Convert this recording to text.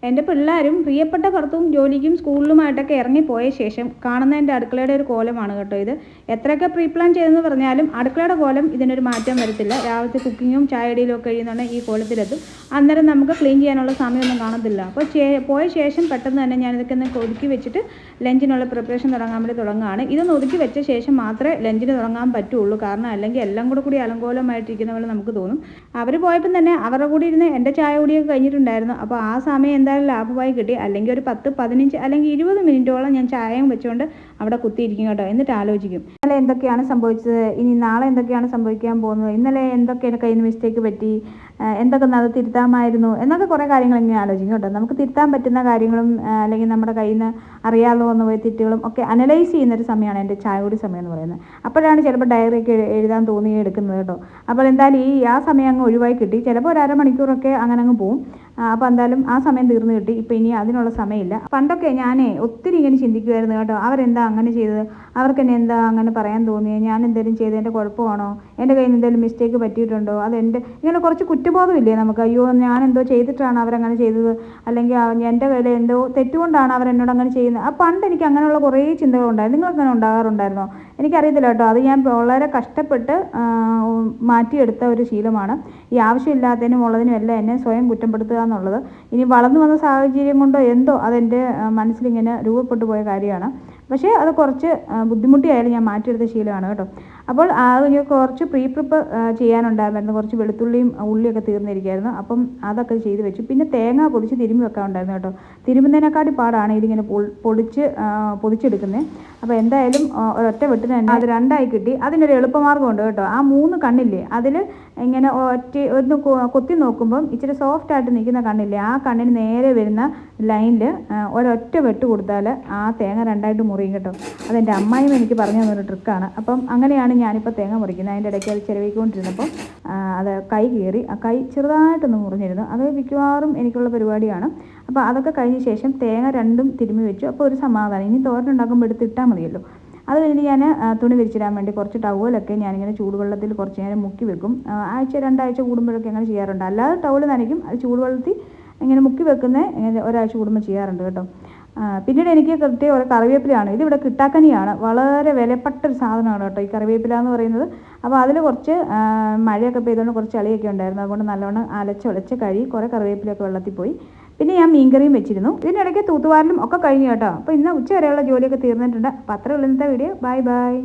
എൻ്റെ പിള്ളേരും പ്രിയപ്പെട്ട ഭർത്താവും ജോലിക്കും സ്കൂളിലുമായിട്ടൊക്കെ ഇറങ്ങിപ്പോയ ശേഷം കാണുന്ന എൻ്റെ അടുക്കളയുടെ ഒരു കോലമാണ് കേട്ടോ ഇത്. എത്രയൊക്കെ പ്രീ പ്ലാൻ ചെയ്തെന്ന് പറഞ്ഞാലും അടുക്കളയുടെ കോലം ഇതിനൊരു മാറ്റം വരത്തില്ല. രാവിലത്തെ കുക്കിങ്ങും ചായടിയിലും ഒക്കെ കഴിയുന്നുണ്ടെങ്കിൽ ഈ കോലത്തിലെത്തും. അന്നേരം നമുക്ക് ക്ലീൻ ചെയ്യാനുള്ള സമയമൊന്നും കാണത്തില്ല. അപ്പോൾ പോയ ശേഷം പെട്ടെന്ന് തന്നെ ഞാനിതൊക്കെ ഒന്ന് ഒതുക്കി വെച്ചിട്ട് ലഞ്ചിനുള്ള പ്രിപ്പറേഷൻ തുടങ്ങാൻ വേണ്ടി തുടങ്ങുകയാണ്. ഇതൊന്ന് ഒതുക്കി വെച്ച ശേഷം മാത്രമേ ലഞ്ചിന് തുടങ്ങാൻ പറ്റുള്ളൂ. കാരണം അല്ലെങ്കിൽ എല്ലാം കൂടി അലങ്കോലമായിട്ടിരിക്കുന്ന പോലെ നമുക്ക് തോന്നും. അവർ പോയപ്പം തന്നെ അവരുടെ കൂടി ഇരുന്ന് എൻ്റെ ചായ കുടിയൊക്കെ കഴിഞ്ഞിട്ടുണ്ടായിരുന്നു. അപ്പോൾ ആ സമയം എന്തായാലും ലാഭമായി കിട്ടി. അല്ലെങ്കിൽ ഒരു 10, 15 അല്ലെങ്കിൽ 20 മിനിറ്റോളം ഞാൻ ചായയും വെച്ചുകൊണ്ട് അവിടെ കുത്തിയിരിക്കും കേട്ടോ. എന്നിട്ട് ആലോചിക്കും ഇന്നലെ എന്തൊക്കെയാണ് സംഭവിച്ചത്, ഇനി നാളെ എന്തൊക്കെയാണ് സംഭവിക്കാൻ പോകുന്നത്, ഇന്നലെ എന്തൊക്കെയാണ് കയ്യിൽ നിന്ന് മിസ്റ്റേക്ക് പറ്റി, എന്തൊക്കെ അത് തിരുത്താമായിരുന്നു എന്നൊക്കെ കുറേ കാര്യങ്ങൾ ഇങ്ങനെ ആലോചിക്കും കേട്ടോ. നമുക്ക് തിരുത്താൻ പറ്റുന്ന കാര്യങ്ങളും അല്ലെങ്കിൽ നമ്മുടെ കയ്യിൽ നിന്ന് അറിയാതെ വന്നു പോയ തെറ്റുകളും ഒക്കെ അനലൈസ് ചെയ്യുന്നൊരു സമയമാണ് എൻ്റെ ചായ കുടി സമയം എന്ന് പറയുന്നത്. അപ്പോഴാണ് ചിലപ്പോൾ ഡയറിയൊക്കെ എഴുതാൻ തോന്നി എടുക്കുന്നത് കേട്ടോ. അപ്പോൾ എന്തായാലും ആ സമയം അങ്ങ് ഒഴിവായി കിട്ടി. ചിലപ്പോൾ ഒരു അരമണിക്കൂറൊക്കെ അങ്ങനെ അങ്ങ് പോവും. അപ്പോൾ എന്തായാലും ആ സമയം തീർന്നു കിട്ടി. ഇപ്പോൾ ഇനി അതിനുള്ള സമയമില്ല. പണ്ടൊക്കെ ഞാനേ ഒത്തിരി ഇങ്ങനെ ചിന്തിക്കുമായിരുന്നു കേട്ടോ. അവരെന്താ അങ്ങനെ ചെയ്തത്, അവർക്ക് എന്നെ എന്താ അങ്ങനെ പറയാൻ തോന്നിയത്, ഞാൻ എന്തെങ്കിലും ചെയ്തതിൻ്റെ കുഴപ്പമാണോ, എൻ്റെ കയ്യിൽ നിന്ന് എന്തെങ്കിലും മിസ്റ്റേക്ക് പറ്റിയിട്ടുണ്ടോ, ഇങ്ങനെ കുറച്ച് കുറ്റബോധമില്ലേ നമുക്ക്. അയ്യോ ഞാൻ എന്തോ ചെയ്തിട്ടാണ് അവരങ്ങനെ ചെയ്തത്, അല്ലെങ്കിൽ എൻ്റെ കയ്യിൽ എന്തോ തെറ്റുകൊണ്ടാണ് അവരെന്നോട് അങ്ങനെ ചെയ്യുന്നത്. ആ പണ്ട് എനിക്ക് അങ്ങനെയുള്ള കുറേ ചിന്തകളുണ്ടായിരുന്നു. നിങ്ങൾക്കങ്ങനെ ഉണ്ടാകാറുണ്ടായിരുന്നോ? എനിക്കറിയത്തില്ല കേട്ടോ. അത് ഞാൻ വളരെ കഷ്ടപ്പെട്ട് മാറ്റിയെടുത്ത ഒരു ശീലമാണ്. ഈ ആവശ്യമില്ലാത്തതിനും ഉള്ളതിനും എല്ലാം എന്നെ സ്വയം കുറ്റപ്പെടുത്തുക എന്നുള്ളത്. ഇനി വളർന്നു വന്ന സാഹചര്യം കൊണ്ടോ എന്തോ അതെൻ്റെ മനസ്സിലിങ്ങനെ രൂപപ്പെട്ടു പോയ കാര്യമാണ്. പക്ഷേ അത് കുറച്ച് ബുദ്ധിമുട്ടിയായാലും ഞാൻ മാറ്റിയെടുത്ത ശീലമാണ് കേട്ടോ. അപ്പോൾ കുറച്ച് പ്രിപ്പയർ ചെയ്യാനുണ്ടായിരുന്നു. കുറച്ച് വെളുത്തുള്ളിയും ഉള്ളിയൊക്കെ തീർന്നിരിക്കുകയായിരുന്നു. അപ്പം അതൊക്കെ ചെയ്ത് വെച്ചു. പിന്നെ തേങ്ങ പൊതിച്ച് തിരുമ്പി വെക്കാൻ ഉണ്ടായിരുന്നു കേട്ടോ. തിരുമ്പുന്നതിനെക്കാട്ടി പാടാണ് ഇതിങ്ങനെ പൊതിച്ചെടുക്കുന്നത്. അപ്പോൾ എന്തായാലും ഒരൊറ്റ വെട്ടിന് തന്നെ അത് രണ്ടായി കിട്ടി. അതിനൊരു എളുപ്പമാർഗ്ഗമുണ്ട് കേട്ടോ. ആ 3 കണ്ണില്ലേ, അതിൽ ഇങ്ങനെ ഒന്ന് കൊത്തി നോക്കുമ്പം ഇച്ചിരി സോഫ്റ്റായിട്ട് നിൽക്കുന്ന കണ്ണില്ലേ, ആ കണ്ണിന് നേരെ വരുന്ന ലൈനിൽ ഒരൊറ്റ വെട്ട് കൊടുത്താൽ ആ തേങ്ങ രണ്ടായിട്ട് മുറിയും കേട്ടോ. അതെൻ്റെ അമ്മായിയും എനിക്ക് പറഞ്ഞു തന്നൊരു ട്രിക്കാണ്. അപ്പം അങ്ങനെയാണ് ഞാനിപ്പോൾ തേങ്ങ മുറിക്കുന്നത്. അതിൻ്റെ ഇടയ്ക്ക് അത് ചിലവിക്കൊണ്ടിരുന്നപ്പോൾ അത് കൈ കയറി, ആ കൈ ചെറുതായിട്ടൊന്ന് മുറിഞ്ഞിരുന്നു. അത് മിക്കവാറും എനിക്കുള്ള പരിപാടിയാണ്. അപ്പോൾ അതൊക്കെ കഴിഞ്ഞ ശേഷം തേങ്ങ രണ്ടും തിരുമ്മി വെച്ചു. അപ്പോൾ ഒരു സമാധാനം. ഇനി തോരനുണ്ടാക്കുമ്പോൾ എടുത്തിട്ടാൽ മതിയല്ലോ. അത് കഴിഞ്ഞ് ഞാൻ തുണി വിരിച്ചിടാൻ വേണ്ടി കുറച്ച് ടവലൊക്കെ ഞാനിങ്ങനെ ചൂടുവെള്ളത്തിൽ കുറച്ച് നേരം മുക്കി വെക്കും. ആഴ്ച 2 ആഴ്ച കൂടുമ്പോഴൊക്കെ അങ്ങനെ ചെയ്യാറുണ്ട്. അല്ലാതെ ടവൽ നനയ്ക്കും. അത് ചൂടുവെള്ളത്തിൽ ഇങ്ങനെ മുക്കി വെക്കുന്നത് ഒരാഴ്ച കൂടുമ്പോൾ ചെയ്യാറുണ്ട് കേട്ടോ. പിന്നീട് എനിക്ക് കൃത്യം ഒരു കറിവേപ്പിലയാണ്. ഇതിവിടെ കിട്ടാക്കനിയാണ്. വളരെ വിലപ്പെട്ടൊരു സാധനമാണ് കേട്ടോ ഈ കറിവേപ്പില എന്ന് പറയുന്നത്. അപ്പോൾ അതിൽ കുറച്ച് മഴയൊക്കെ പെയ്തുകൊണ്ട് കുറച്ച് ചളിയൊക്കെ ഉണ്ടായിരുന്നു. അതുകൊണ്ട് നല്ലോണം അലച്ചൊലച്ച് കഴുകി കുറേ കറിവേപ്പിലൊക്കെ വെള്ളത്തിൽ പോയി. പിന്നെ ഞാൻ മീൻകറിയും വെച്ചിരുന്നു. ഇതിനിടയ്ക്ക് തൂത്തുവാരലും ഒക്കെ കഴിഞ്ഞു കേട്ടോ. അപ്പോൾ ഇന്ന് ഉച്ച വരെയുള്ള ജോലിയൊക്കെ തീർന്നിട്ടുണ്ട്. അപ്പോൾ അത്രേ ഉള്ളൂ ഇന്നത്തെ വീഡിയോ. Bye bye.